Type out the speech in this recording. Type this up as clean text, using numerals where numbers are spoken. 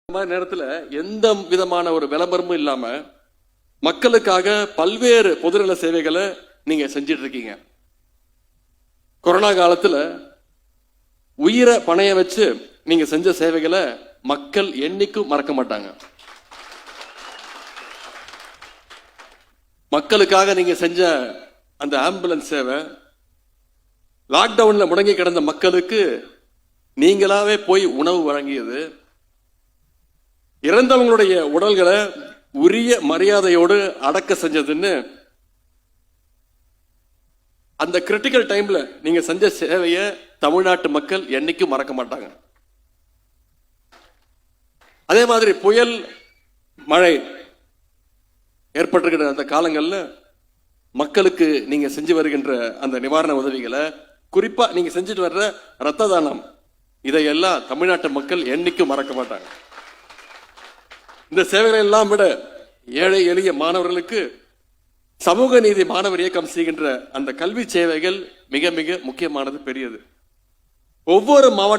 நேரத்தில் எந்த விதமான ஒரு விளம்பரமும் இல்லாம மக்களுக்காக பல்வேறு பொதுநல சேவைகளை நீங்க செஞ்சிட்டு இருக்கீங்க. கொரோனா காலத்துல உயிரை பணைய வச்சு நீங்க செஞ்ச சேவைகளை மக்கள் என்னைக்கும் மறக்க மாட்டாங்க. மக்களுக்காக நீங்க செஞ்ச அந்த ஆம்புலன்ஸ் சேவை, லாக்டவுன்ல முடங்கி கிடந்த மக்களுக்கு நீங்களாவே போய் உணவு வழங்கியது, இறந்தவங்களுடைய உடல்களை உரிய மரியாதையோடு அடக்க செஞ்சதுன்னு அந்த கிரிட்டிக்கல் டைம்ல நீங்க செஞ்ச சேவையை தமிழ்நாட்டு மக்கள் என்னைக்கும் மறக்க மாட்டாங்க. அதே மாதிரி புயல் மழை ஏற்பட்டிருக்கிற அந்த காலங்கள்ல மக்களுக்கு நீங்க செஞ்சு வருகின்ற அந்த நிவாரண உதவிகளை, குறிப்பா நீங்க செஞ்சுட்டு வர்ற ரத்த தானம், இதையெல்லாம் தமிழ்நாட்டு மக்கள் என்னைக்கும் மறக்க மாட்டாங்க. இந்த சேவைகளை எல்லாம் விட ஏழை எளிய மாணவர்களுக்கு சமூக நீதி மாணவர் இயக்கம் செய்கின்ற அந்த கல்வி சேவைகள் மிக மிக முக்கியமானது, பெரியது. ஒவ்வொரு மாவட்ட